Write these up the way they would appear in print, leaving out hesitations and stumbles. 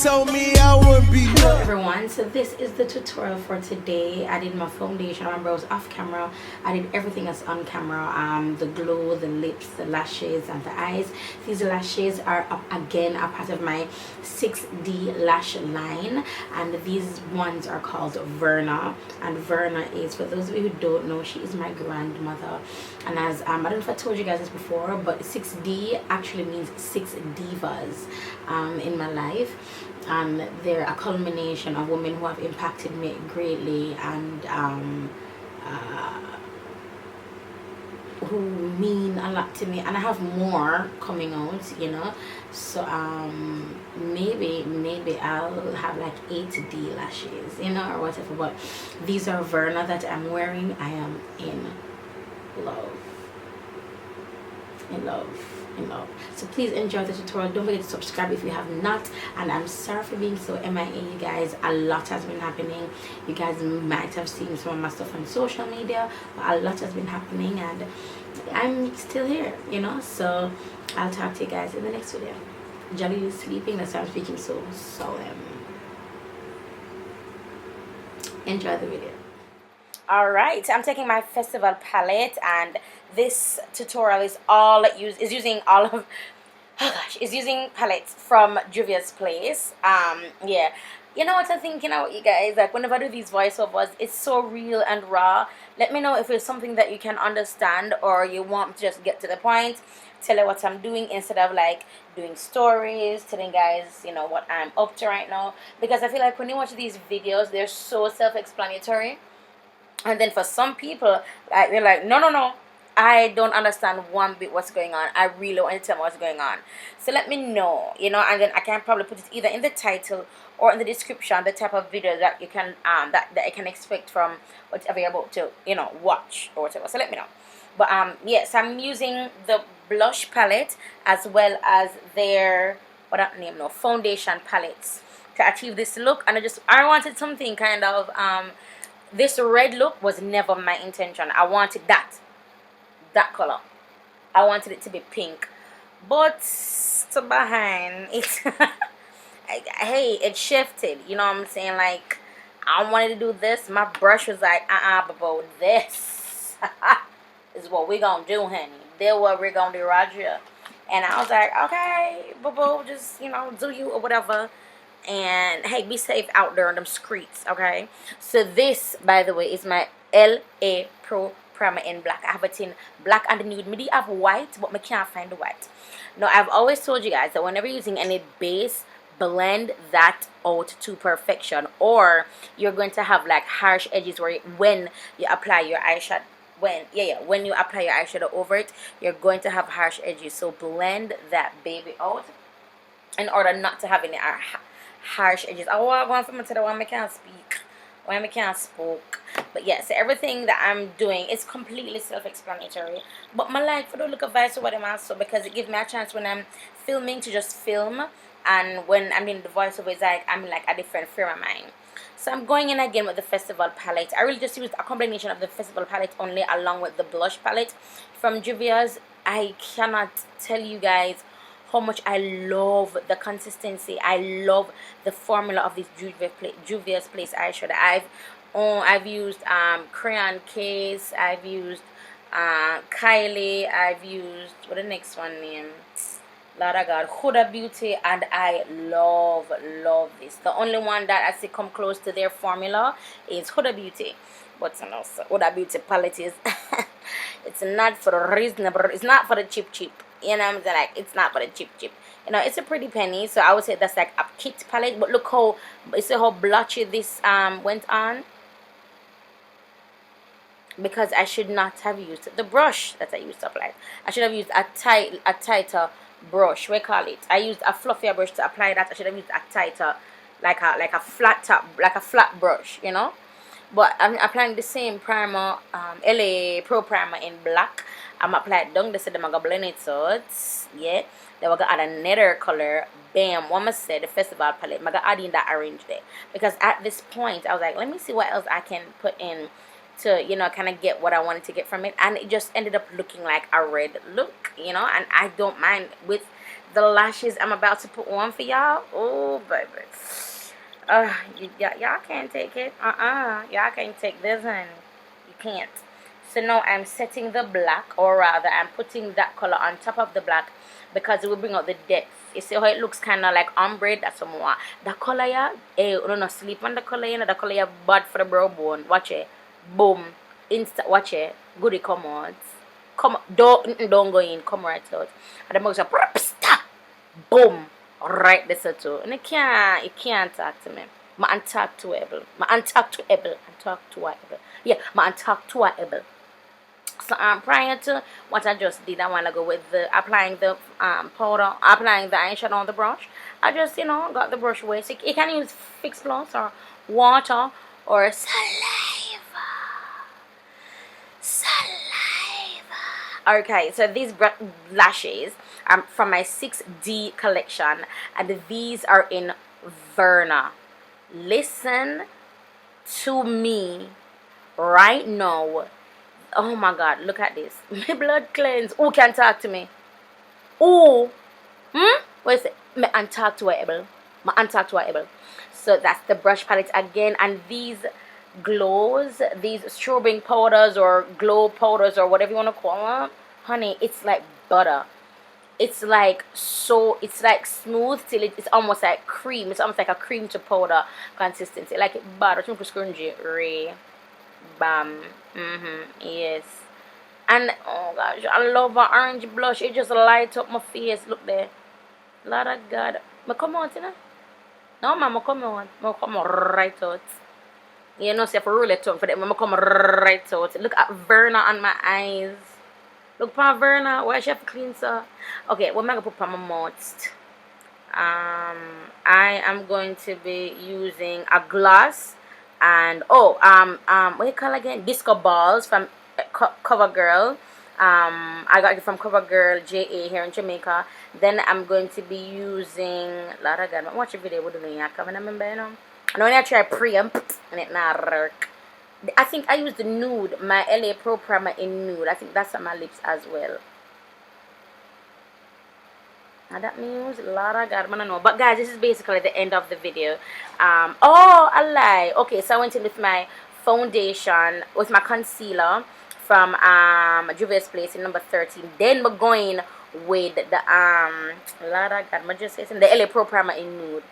told me I wouldn't be. Hello everyone, so this is the tutorial for today. I did my foundation, my brows off camera. I did everything else on camera, the glow, the lips, the lashes and the eyes. These lashes are again a part of my 6D lash line, and these ones are called Verna. And Verna is, for those of you who don't know, she is my grandmother. And as I don't know if I told you guys this before, but 6D actually means 6 divas in my life. And they're a culmination of women who have impacted me greatly and who mean a lot to me, and I have more coming out, you know. So maybe I'll have like 8D lashes, you know, or whatever. But these are Verna that I'm wearing. I am in love. So please enjoy the tutorial. Don't forget to subscribe if you have not, and I'm sorry for being so MIA, you guys. A lot has been happening. You guys might have seen some of my stuff on social media, but a lot has been happening and I'm still here, you know. So I'll talk to you guys in the next video. Jolly is sleeping, that's why I'm speaking so enjoy the video. Alright, I'm taking my festival palette, and this tutorial is using palettes from Juvia's place. Yeah, you know what I'm thinking about, you guys, like whenever I do these voiceovers, it's so real and raw. Let me know if it's something that you can understand, or you want to just get to the point, tell you what I'm doing, instead of like doing stories, telling guys, you know, what I'm up to right now. Because I feel like when you watch these videos, they're so self-explanatory. And then for some people, like, they're like, no, I don't understand one bit what's going on. I really want to tell me what's going on. So let me know, you know, and then I can probably put it either in the title or in the description, the type of video that you can that I can expect from whatever you're about to, you know, watch or whatever. So let me know. But yes, I'm using the blush palette as well as their foundation palettes to achieve this look. And I wanted something kind of this red look was never my intention. I wanted that color. I wanted it to be pink, but to behind it, hey, it shifted. You know what I'm saying? Like, I wanted to do this. My brush was like, but this is what we gonna do, honey. This what we're gonna do, Roger. And I was like, okay, boo, just, you know, do you or whatever. And hey, be safe out there in them streets, okay? So this, by the way, is my LA Pro Primer in black. I have it in black and nude. Me do have white, but I can't find the white. Now, I've always told you guys that whenever you're using any base, blend that out to perfection, or you're going to have like harsh edges when you apply your eyeshadow. When you apply your eyeshadow over it, you're going to have harsh edges. So blend that baby out in order not to have any harsh edges. I want for me to the one I can't speak, when I can't spoke. But yes, yeah, so everything that I'm doing is completely self-explanatory. But my like for the look of voice over them also, because it gives me a chance when I'm filming to just film, and when I'm in the voiceover, it's like I'm like a different frame of mind. So I'm going in again with the festival palette. I really just used a combination of the festival palette only, along with the blush palette from JUVIAS. I cannot tell you guys how much I love the consistency. I love the formula of this JUVIAS place eyeshadow. I've used Crayon Case. I've used Kylie. I've used, what the next one name? Lord of God, Huda Beauty, and I love this. The only one that I see come close to their formula is Huda Beauty. But you know, so Huda Beauty palette is it's not for the reasonable, it's not for the cheap. You know what I'm saying? Like, it's not for the cheap. You know, it's a pretty penny, so I would say that's like a kit palette. But look how, you see how blotchy this went on? Because I should not have used the brush that I used to apply. I should have used a tighter brush. We call it. I used a fluffier brush to apply that. I should have used a tighter, like a flat top, like a flat brush, you know. But I'm applying the same primer, LA Pro Primer in black. I'm applying down this, I'm gonna blend it out. Yeah. Then we're gonna add another color. Bam. What I said, the festival palette. I'm gonna add in that orange there. Because at this point, I was like, let me see what else I can put in to, you know, kind of get what I wanted to get from it. And it just ended up looking like a red look, you know. And I don't mind with the lashes I'm about to put on for y'all. Oh baby, y'all can't take it. Y'all can't take this, honey. You can't. So now I'm setting the black, or rather I'm putting that color on top of the black, because it will bring out the depth. You see how it looks kind of like ombre? That's some more. The color, yeah, no sleep on the color, you know, the color, yeah, bad for the brow bone. Watch it. Boom. Watch it. Goody, come out. Come, don't go in. Come right out. And the mouth stop. Boom. Right this too. And it can't talk to me. My talk to able. My talk to able. Yeah, my talk to able. So prior to what I just did, I want to go with the applying the powder, applying the eyeshadow on the brush. I just, you know, got the brush away. So you can use Fix Plus or water or saliva. Okay, so these lashes from my 6D collection, and these are in Verna. Listen to me right now. Oh my god, look at this. My blood cleanse. Who can talk to me? Who? What is it? My talk to able. So that's the brush palette again, and these glows, these strobing powders or glow powders or whatever you want to call them, honey, it's like butter. It's like it's like smooth till it's almost like cream. It's almost like a cream to powder consistency, like it butter. Scrungy. Bam. Yes. And oh gosh, I love an orange blush. It just lights up my face. Look there. Lord of God. I come out, you know? No, mama, come on. I come right out. You know, see if I roll it up for them. I come right out. Look at Verna on my eyes. Look for Verna. Why she have to clean so? Okay, what am I going to put on my mouth? I am going to be using a gloss. And what you call again? Disco balls from CoverGirl. I got it from CoverGirl JA here in Jamaica. Then I'm going to be using watch a video with the I remember, you know. And when I try preamp and it not work. I think I used the nude, my LA Pro Primer in nude. I think that's on my lips as well. Now that means a lot of God, I don't know. But guys, this is basically the end of the video. I lie. Okay, so I went in with my foundation, with my concealer from JUVIAS Place in number 13. Then we're going with the the LA Pro Primer in nude.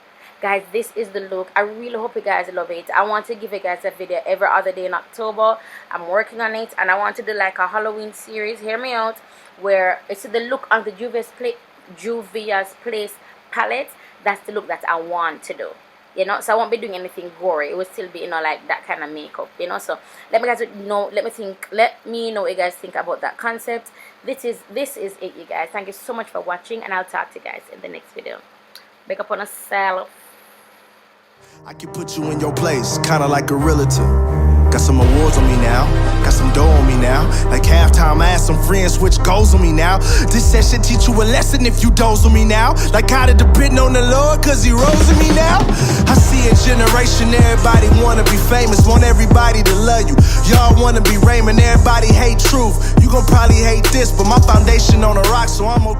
Guys, this is the look. I really hope you guys love it. I want to give you guys a video every other day in October. I'm working on it, and I want to do like a Halloween series. Hear me out, where it's the look on the JUVIAS Place palette. That's the look that I want to do, you know. So I won't be doing anything gory. It will still be, you know, like that kind of makeup, you know. So let me know what you guys think about that concept. This is it, you guys. Thank you so much for watching, and I'll talk to you guys in the next video. Make up on yourself. I can put you in your place, kinda like a realtor. Got some awards on me now, got some dough on me now. Like halftime, I asked some friends switch goals on me now. This session teach you a lesson if you doze on me now. Like how to depend on the Lord, cause he rose in me now. I see a generation, everybody wanna be famous, want everybody to love you. Y'all wanna be Raymond, everybody hate truth. You gon' probably hate this, but my foundation on a rock, so I'm okay.